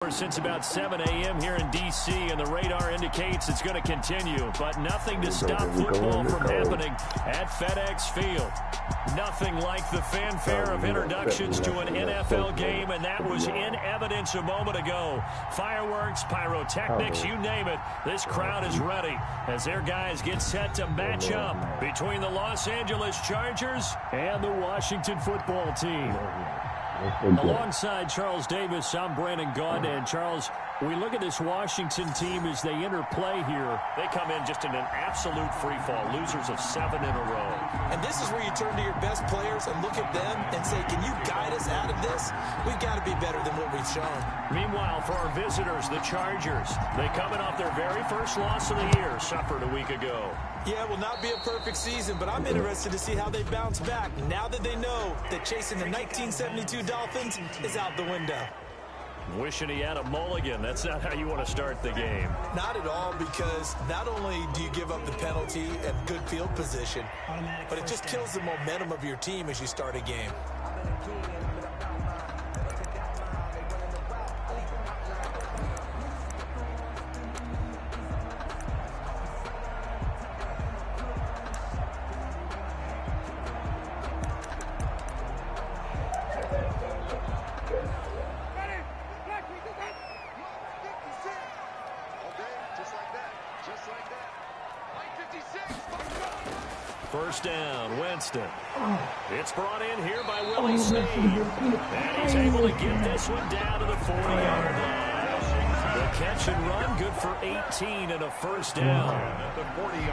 Since about 7 a.m. here in D.C., and the radar indicates it's going to continue, but nothing to stop football from happening at FedEx Field. Nothing like the fanfare of introductions to an NFL game, and that was in evidence a moment ago. Fireworks, pyrotechnics, you name it, this crowd is ready as their guys get set to match up between the Los Angeles Chargers and the Washington football team. Alongside Charles Davis, I'm Brandon Gaud. And Charles, we look at this Washington team as they interplay here. They come in just in an absolute free fall, losers of 7 in a row. And this is where you turn to your best players and look at them and say, can you guide us out of this? We've got to be better than what we've shown. Meanwhile, for our visitors, the Chargers, they coming off their very first loss of the year, suffered a week ago. Yeah, it will not be a perfect season, but I'm interested to see how they bounce back now that they know that chasing the 1972 Dolphins is out the window. Wishing he had a mulligan. That's not how you want to start the game. Not at all, because not only do you give up the penalty and good field position, but it just kills the momentum of your team as you start a game. First down, Winston. It's brought in here by Willie Snead. And he's able to get this one down to the 40-yard line. The catch and run, good for 18 and a first down.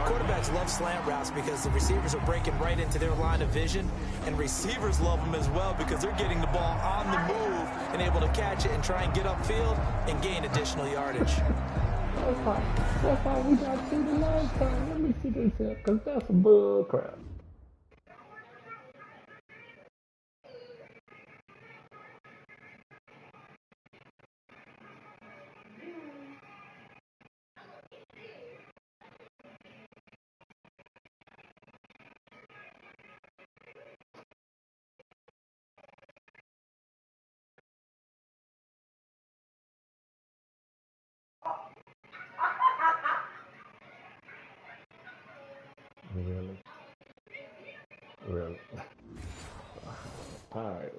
Quarterbacks love slant routes because the receivers are breaking right into their line of vision, and receivers love them as well because they're getting the ball on the move and able to catch it and try and get upfield and gain additional yardage. That's why we got to see the last time. Let me see this here, because that's some bull crap. Really? All right.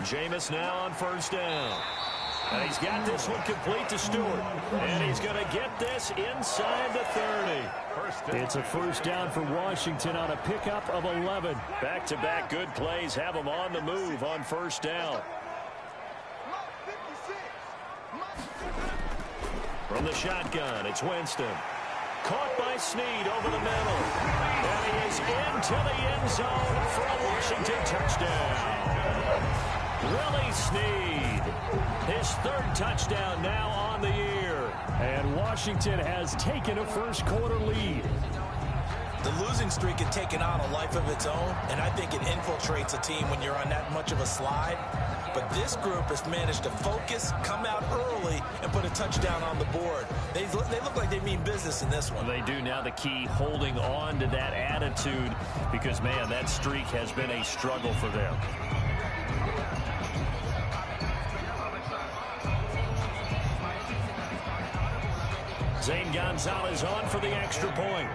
Jameis now on first down. And he's got this one complete to Stewart. And he's going to get this inside the 30. It's a first down for Washington on a pickup of 11. Back-to-back good plays have them on the move on first down. From the shotgun, it's Winston. Caught by Snead over the middle. And he is into the end zone for a Washington touchdown. Willie Snead, his third touchdown now on the year. And Washington has taken a first-quarter lead. The losing streak had taken on a life of its own, and I think it infiltrates a team when you're on that much of a slide. But this group has managed to focus, come out early, and put a touchdown on the board. They look like they mean business in this one. They do. Now the key, holding on to that attitude, because, man, that streak has been a struggle for them. Zane Gonzalez on for the extra point.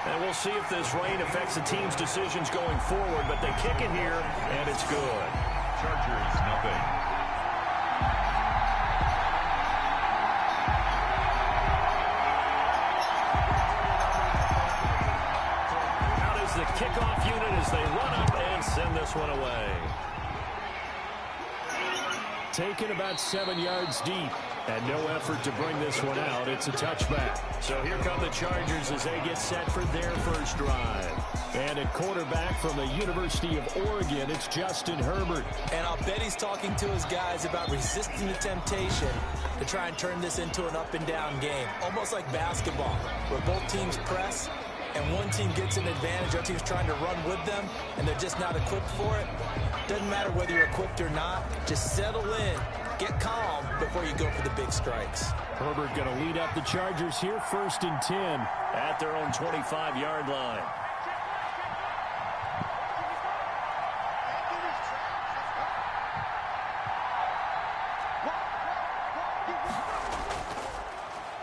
And we'll see if this rain affects the team's decisions going forward, but they kick it here, and it's good. Chargers, nothing. Out is the kickoff unit as they run up and send this one away. Taken about 7 yards deep, and no effort to bring this one out. It's a touchback. So here come the Chargers as they get set for their first drive. And at quarterback from the University of Oregon, it's Justin Herbert. And I'll bet he's talking to his guys about resisting the temptation to try and turn this into an up-and-down game. Almost like basketball, where both teams press, and one team gets an advantage, other team's trying to run with them, and they're just not equipped for it. Doesn't matter whether you're equipped or not. Just settle in, get calm before you go for the big strikes. Herbert going to lead up the Chargers here, 1st and 10 at their own 25-yard line.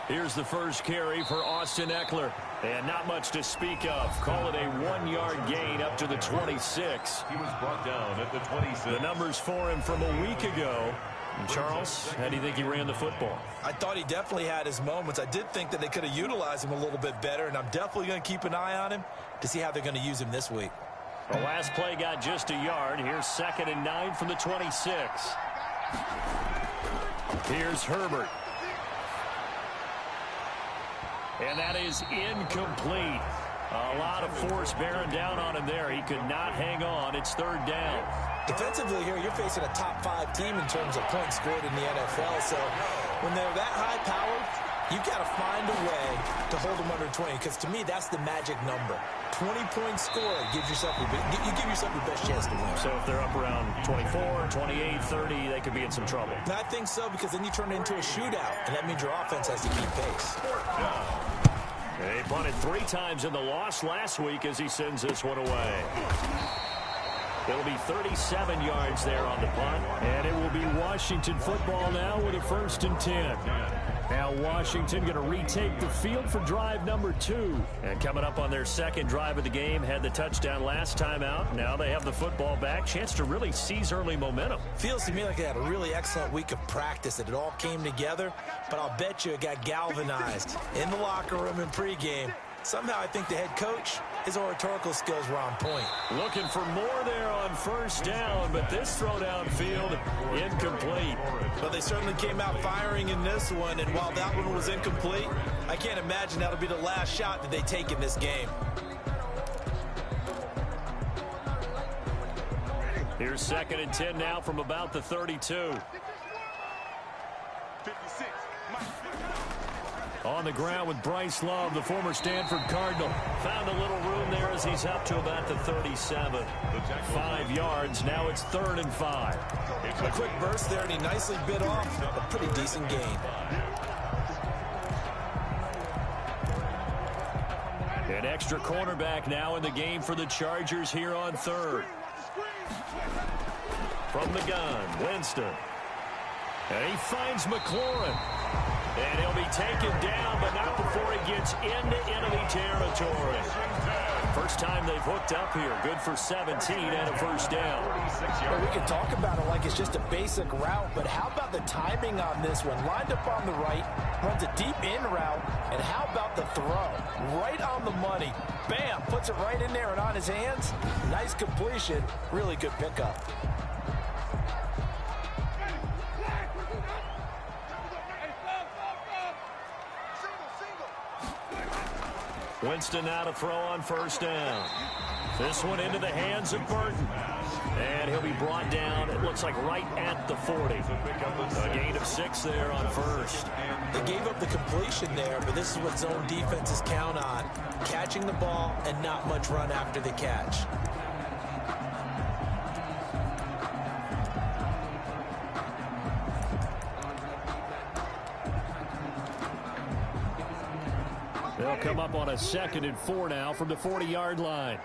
Here's the first carry for Austin Ekeler. And not much to speak of. Call it a 1-yard gain up to the 26. He was brought down at the 26. The numbers for him from a week ago. And Charles, how do you think he ran the football? I thought he definitely had his moments. I did think that they could have utilized him a little bit better, and I'm definitely going to keep an eye on him to see how they're going to use him this week. The last play got just a yard. Here's 2nd and 9 from the 26. Here's Herbert. And that is incomplete. A lot of force bearing down on him there. He could not hang on. It's 3rd down. Defensively here, you're facing a top 5 team in terms of points scored in the NFL. So when they're that high-powered, you've got to find a way to hold them under 20. Because to me, that's the magic number. 20 points scored gives yourself you give yourself your best chance to win. So if they're up around 24, 28, 30, they could be in some trouble. And I think so, because then you turn it into a shootout, and that means your offense has to keep pace. They punted 3 times in the loss last week as he sends this one away. It'll be 37 yards there on the punt. And it will be Washington football now with a 1st and 10. Now Washington going to retake the field for drive number 2. And coming up on their 2nd drive of the game, had the touchdown last time out. Now they have the football back. Chance to really seize early momentum. Feels to me like they had a really excellent week of practice, that it all came together. But I'll bet you it got galvanized in the locker room in pregame. Somehow I think the head coach, his oratorical skills were on point. Looking for more there on 1st down, but this throw downfield incomplete. But they certainly came out firing in this one, and while that one was incomplete, I can't imagine that'll be the last shot that they take in this game. Here's 2nd and 10 now from about the 32. On the ground with Bryce Love, the former Stanford Cardinal. Found a little room there as he's up to about the 37. 5 yards. Now it's 3rd and 5. A quick burst there, and he nicely bit off a pretty decent gain. An extra cornerback now in the game for the Chargers here on 3rd. From the gun, Winston. And he finds McLaurin. And he'll be taken down, but not before he gets into enemy territory. First time they've hooked up here. Good for 17 and a 1st down. Well, we can talk about it like it's just a basic route, but how about the timing on this one? Lined up on the right, runs a deep in route, and how about the throw? Right on the money. Bam, puts it right in there and on his hands. Nice completion. Really good pickup. Winston now to throw on 1st down. This one into the hands of Burton. And he'll be brought down, it looks like right at the 40. A gain of 6 there on 1st. They gave up the completion there, but this is what zone defenses count on. Catching the ball and not much run after the catch. They'll come up on a 2nd and 4 now from the 40-yard line.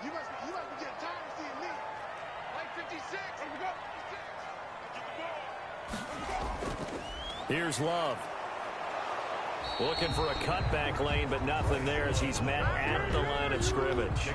Here's Love. Looking for a cutback lane, but nothing there as he's met at the line of scrimmage.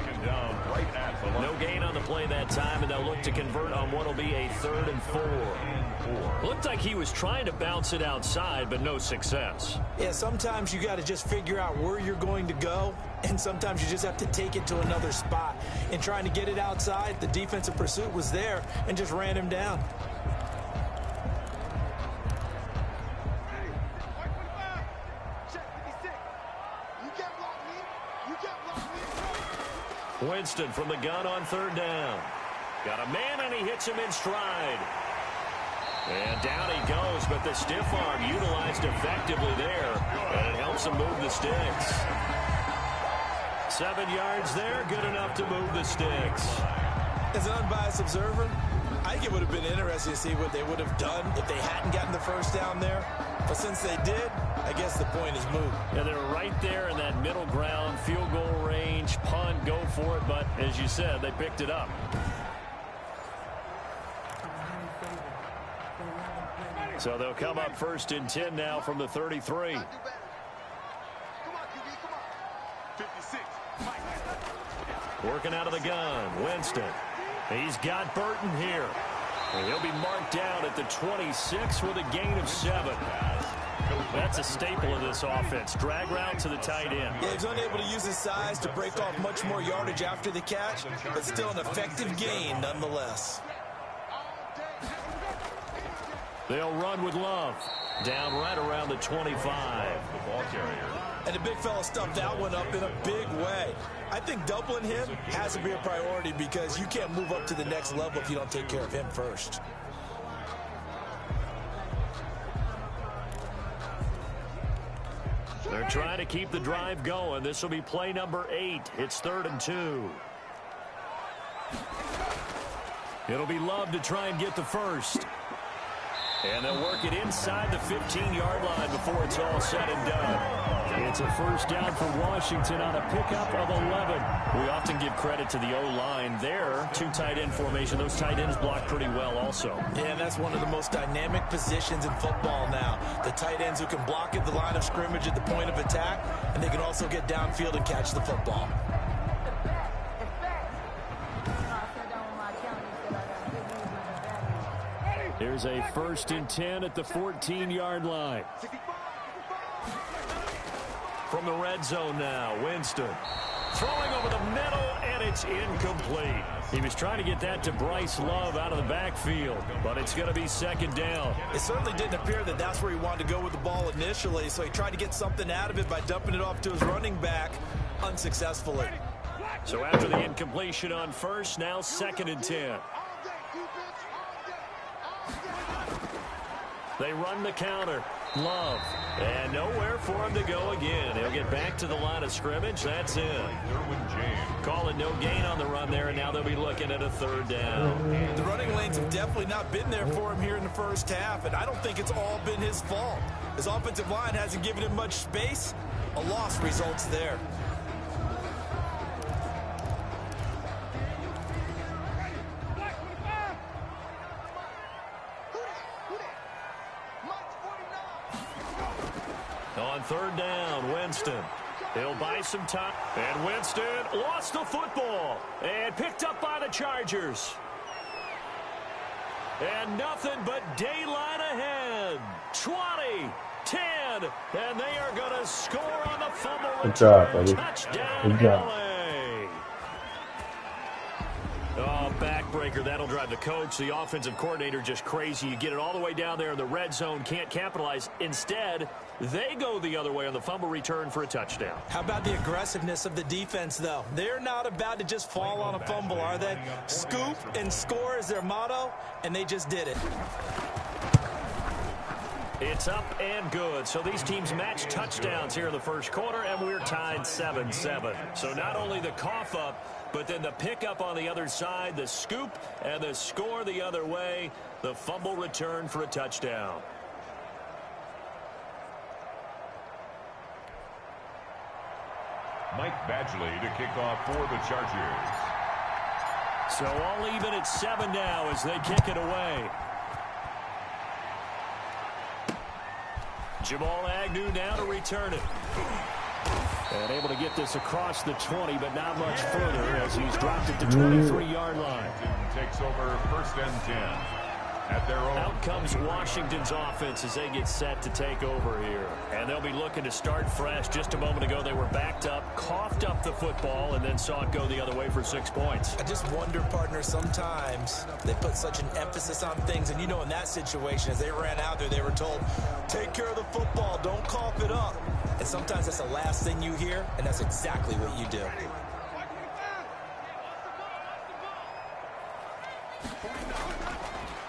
No gain on the play that time, and they'll look to convert on what will be a 3rd and 4. Looked like he was trying to bounce it outside, but no success. Yeah, sometimes you got to just figure out where you're going to go, and sometimes you just have to take it to another spot. In trying to get it outside, the defensive pursuit was there and just ran him down. Winston from the gun on 3rd down. Got a man, and he hits him in stride. And down he goes, but the stiff arm utilized effectively there, and it helps him move the sticks. 7 yards there, good enough to move the sticks. As an unbiased observer, I think it would have been interesting to see what they would have done if they hadn't gotten the first down there. But since they did, I guess the point is moot. Yeah, they're right there in that middle ground, field goal range, punt, go for it. But as you said, they picked it up. So they'll come up 1st and 10 now from the 33. Working out of the gun, Winston. He's got Burton here. And he'll be marked down at the 26 with a gain of 7. That's a staple of this offense. Drag route to the tight end. Yeah, he's unable to use his size to break off much more yardage after the catch, but still an effective gain nonetheless. They'll run with Love. Down right around the 25. The ball carrier. And the big fella stuffed that one up in a big way. I think doubling him has to be a priority because you can't move up to the next level if you don't take care of him first. They're trying to keep the drive going. This will be play number 8. It's 3rd and 2. It'll be Love to try and get the first. And they'll work it inside the 15-yard line before it's all said and done. It's a first down for Washington on a pickup of 11. We often give credit to the O-line there. 2 tight end formation. Those tight ends block pretty well also. Yeah, that's one of the most dynamic positions in football now. The tight ends who can block at the line of scrimmage at the point of attack, and they can also get downfield and catch the football. Here's a 1st and 10 at the 14-yard line. From the red zone now, Winston. Throwing over the middle, and it's incomplete. He was trying to get that to Bryce Love out of the backfield, but it's going to be 2nd down. It certainly didn't appear that that's where he wanted to go with the ball initially, so he tried to get something out of it by dumping it off to his running back unsuccessfully. So after the incompletion on 1st, now 2nd and 10. They run the counter. Love. And nowhere for him to go again. He'll get back to the line of scrimmage. That's it. Call it no gain on the run there, and now they'll be looking at a 3rd down. The running lanes have definitely not been there for him here in the first half, and I don't think it's all been his fault. His offensive line hasn't given him much space. A loss results there. On 3rd down, Winston. He'll buy some time. And Winston lost the football. And picked up by the Chargers. And nothing but daylight ahead. 20, 10. And they are going to score on the fumble return. Good job, buddy. Touchdown, Good job. LA. Oh, backbreaker. That'll drive the coach, the offensive coordinator, just crazy. You get it all the way down there in the red zone, can't capitalize. Instead, they go the other way on the fumble return for a touchdown. How about the aggressiveness of the defense, though? They're not about to just fall on a fumble, are they? Scoop and score is their motto, and they just did it. It's up and good. So these teams match touchdowns here in the first quarter, and we're tied 7-7. So not only the cough up, but then the pickup on the other side, the scoop, and the score the other way. The fumble return for a touchdown. Mike Badgley to kick off for the Chargers. So all even at 7 now as they kick it away. Jamal Agnew now to return it. And able to get this across the 20, but not much further as he's dropped it to 23-yard line. Takes over 1st and 10 at their own. Out comes Washington's offense as they get set to take over here. And they'll be looking to start fresh. Just a moment ago, they were backed up, coughed up the football, and then saw it go the other way for 6 points. I just wonder, partner, sometimes they put such an emphasis on things. And, you know, in that situation, as they ran out there, they were told, take care of the football, don't cough it up. And sometimes that's the last thing you hear, and that's exactly what you do.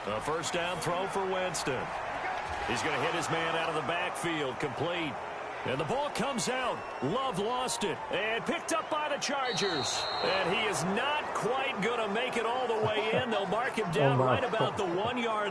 A first down throw for Winston. He's going to hit his man out of the backfield, complete. And the ball comes out. Love lost it. And picked up by the Chargers. And he is not quite going to make it all the way in. They'll mark him down right about the 1 yard